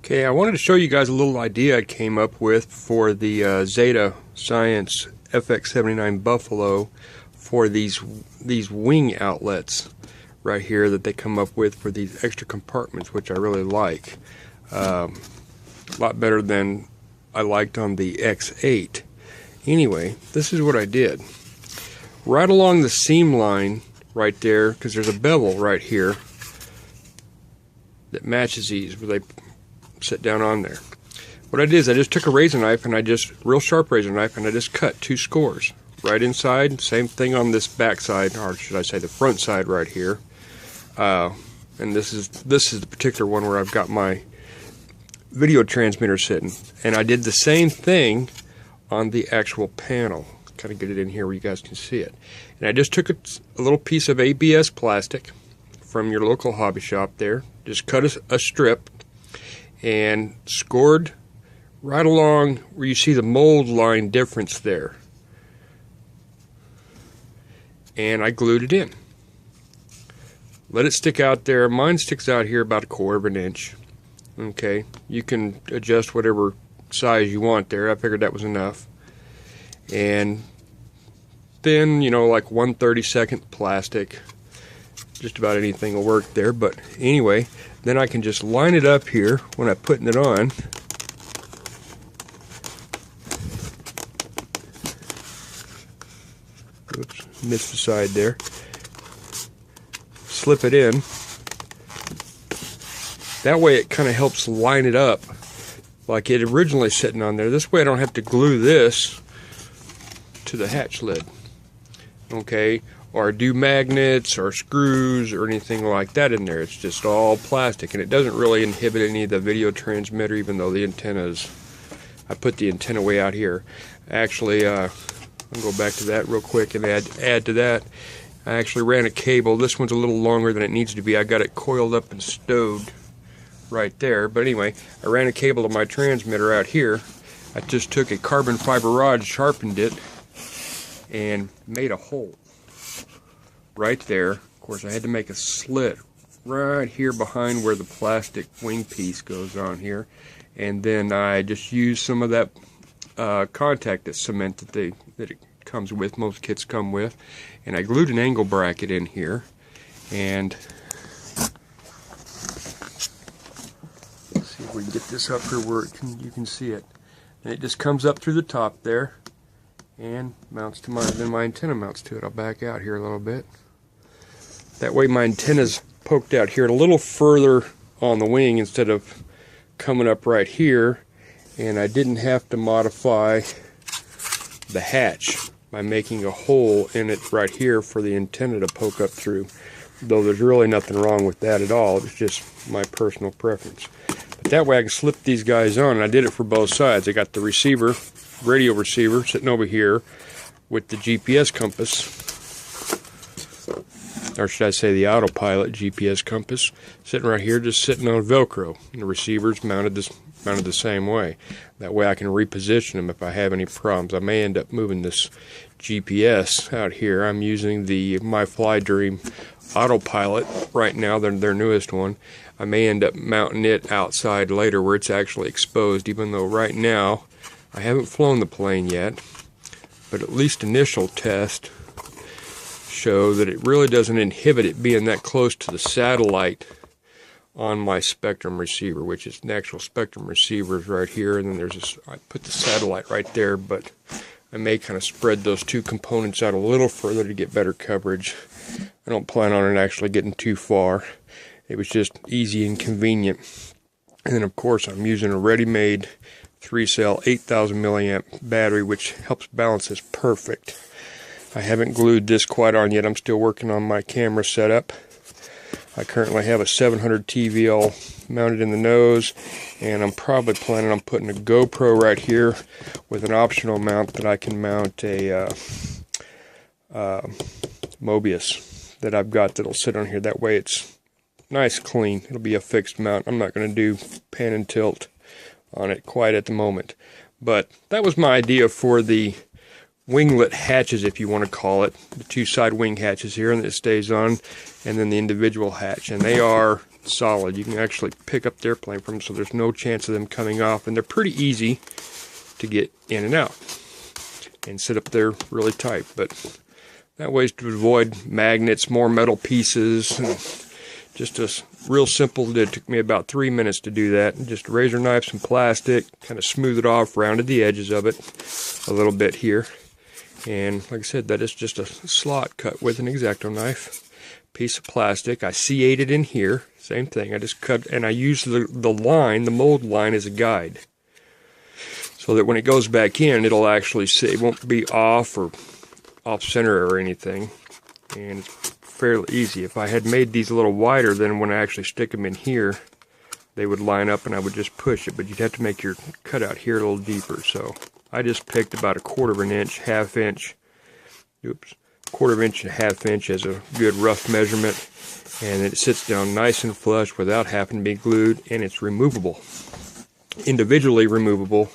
Okay, I wanted to show you guys a little idea I came up with for the Zeta Science FX 79 Buffalo for these wing outlets right here that they come up with for these extra compartments, which I really like. A lot better than I liked on the X8. Anyway, this is what I did. Right along the seam line right there, because there's a bevel right here that matches these where they sit down on there. What I did is I just took a razor knife and real sharp razor knife, and I just cut 2 scores right inside. Same thing on this back side, or should I say the front side right here. And this is the particular one where I've got my video transmitter sitting. And I did the same thing on the actual panel. Kind of get it in here where you guys can see it. And I just took a little piece of ABS plastic from your local hobby shop there. Just cut a strip and scored right along where you see the mold line difference there. And I glued it in. Let it stick out there. Mine sticks out here about 1/4 of an inch. Okay, you can adjust whatever size you want there. I figured that was enough. And then, you know, like 1/32 plastic. Just about anything will work there. But anyway, then I can just line it up here when I'm putting it on. Oops, missed the side there. Slip it in. That way it kind of helps line it up like it originally sitting on there. This way I don't have to glue this to the hatch lid. Okay, or do magnets or screws or anything like that in there. It's just all plastic, and it doesn't really inhibit any of the video transmitter, even though the antennas, I put the antenna way out here. Actually, I'll go back to that real quick and add to that. I actually ran a cable. This one's a little longer than it needs to be. I got it coiled up and stowed right there. But anyway, I ran a cable to my transmitter out here. I just took a carbon fiber rod, sharpened it, and made a hole right there. Of course, I had to make a slit right here behind where the plastic wing piece goes on here. And then I just used some of that contact cement that it comes with, most kits come with, and I glued an angle bracket in here. And let's see if we can get this up here where you can see it. And it just comes up through the top there and mounts to then my antenna mounts to it. I'll back out here a little bit. That way my antenna's poked out here a little further on the wing instead of coming up right here, and I didn't have to modify the hatch by making a hole in it right here for the antenna to poke up through, though there's really nothing wrong with that at all. It's just my personal preference. But that way I can slip these guys on, and I did it for both sides. I got the receiver, radio receiver, sitting over here with the GPS compass, or should I say the autopilot GPS compass, sitting right here, just sitting on Velcro. And the receiver's mounted the same way. That way I can reposition them if I have any problems. I may end up moving this GPS out here. I'm using the My Fly Dream autopilot right now, their newest one. I may end up mounting it outside later where it's actually exposed, even though right now I haven't flown the plane yet, but at least initial tests show that it really doesn't inhibit it being that close to the satellite on my Spectrum receiver, which is the actual Spectrum receivers right here, and then I put the satellite right there, but I may kind of spread those two components out a little further to get better coverage. I don't plan on it actually getting too far. It was just easy and convenient. And then of course I'm using a ready-made 3-cell 8,000 milliamp battery, which helps balance this perfect. I haven't glued this quite on yet. I'm still working on my camera setup. I currently have a 700 TVL mounted in the nose, and I'm probably planning on putting a GoPro right here with an optional mount that I can mount a Mobius that I've got that'll sit on here. That way it's nice, clean. It'll be a fixed mount. I'm not going to do pan and tilt on it quite at the moment. But that was my idea for the winglet hatches, if you want to call it, the two side wing hatches here, and it stays on, and then the individual hatch, and they are solid. You can actually pick up the airplane from them, so there's no chance of them coming off, and they're pretty easy to get in and out and sit up there really tight. But that way is to avoid magnets, more metal pieces, and just a real simple. It took me about 3 minutes to do that. Just razor knife, some plastic, kind of smooth it off, rounded the edges of it a little bit here. And like I said, that is just a slot cut with an X-Acto knife. Piece of plastic. I C8 it in here. Same thing. I just cut, and I use the line, the mold line, as a guide, so that when it goes back in, it'll actually sit. It won't be off or off center or anything. And it's fairly easy. If I had made these a little wider, then when I actually stick them in here, they would line up, and I would just push it. But you'd have to make your cutout here a little deeper. So I just picked about 1/4 of an inch, ½ inch. Oops. 1/4 inch and ½ inch as a good rough measurement, and it sits down nice and flush without having to be glued, and it's removable, individually removable,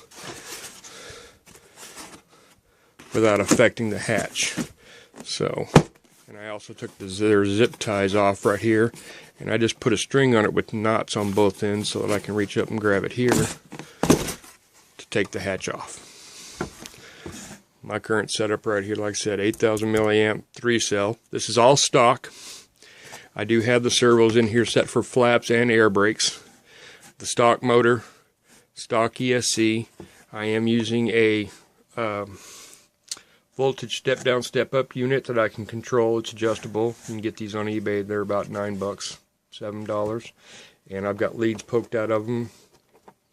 without affecting the hatch. So, and I also took their zip ties off right here, and I just put a string on it with knots on both ends so that I can reach up and grab it here to take the hatch off. My current setup right here, like I said, 8,000 milliamp 3-cell. This is all stock. I do have the servos in here set for flaps and air brakes. The stock motor, stock ESC. I am using a voltage step down, step up unit that I can control. It's adjustable. You can get these on eBay. They're about $9, $7. And I've got leads poked out of them.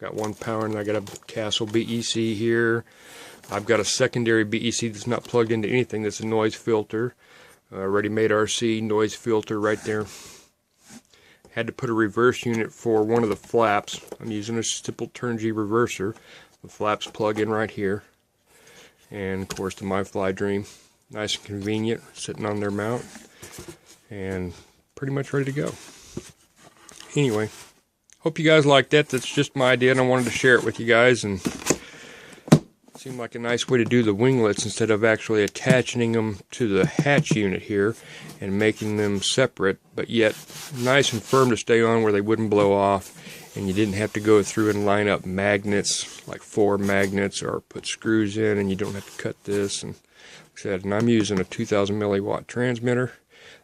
Got one power, and I got a Castle BEC here. I've got a secondary BEC that's not plugged into anything. That's a noise filter, ready-made RC noise filter right there. Had to put a reverse unit for one of the flaps. I'm using a simple turn G reverser. The flaps plug in right here, and of course the My Fly Dream, nice and convenient, sitting on their mount, and pretty much ready to go. Anyway, hope you guys liked that. That's just my idea, and I wanted to share it with you guys. And seemed like a nice way to do the winglets instead of actually attaching them to the hatch unit here and making them separate, but yet nice and firm to stay on where they wouldn't blow off, and you didn't have to go through and line up magnets, like 4 magnets, or put screws in, and you don't have to cut this. And like I said, and I'm using a 2,000 milliwatt transmitter.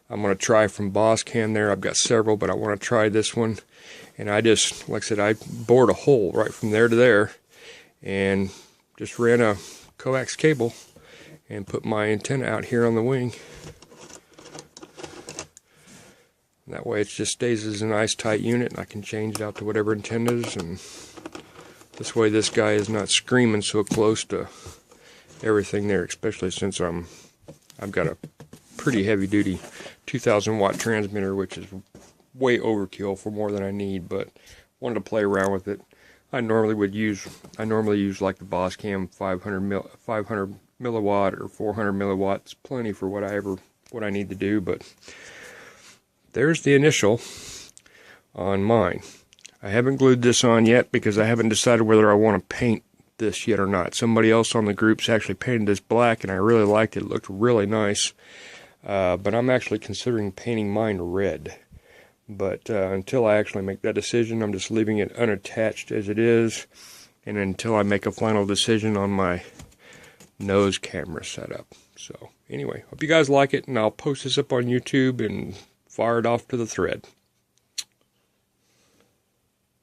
I'm going to try from Bosscam there. I've got several, but I want to try this one. And I just, like I said, I bored a hole right from there to there, and just ran a coax cable and put my antenna out here on the wing. That way it just stays as a nice tight unit, and I can change it out to whatever antennas, and this way this guy is not screaming so close to everything there, especially since I've got a pretty heavy duty 2,000 watt transmitter, which is way overkill for more than I need, but wanted to play around with it. I normally use like the Bosscam 500 milliwatt or 400 milliwatts. Plenty for what I need to do. But there's the initial on mine. I haven't glued this on yet because I haven't decided whether I want to paint this yet or not. Somebody else on the group's actually painted this black, and I really liked it. It looked really nice. But I'm actually considering painting mine red. But until I actually make that decision, I'm just leaving it unattached as it is, and until I make a final decision on my nose camera setup. So anyway, hope you guys like it, and I'll post this up on YouTube and fire it off to the thread.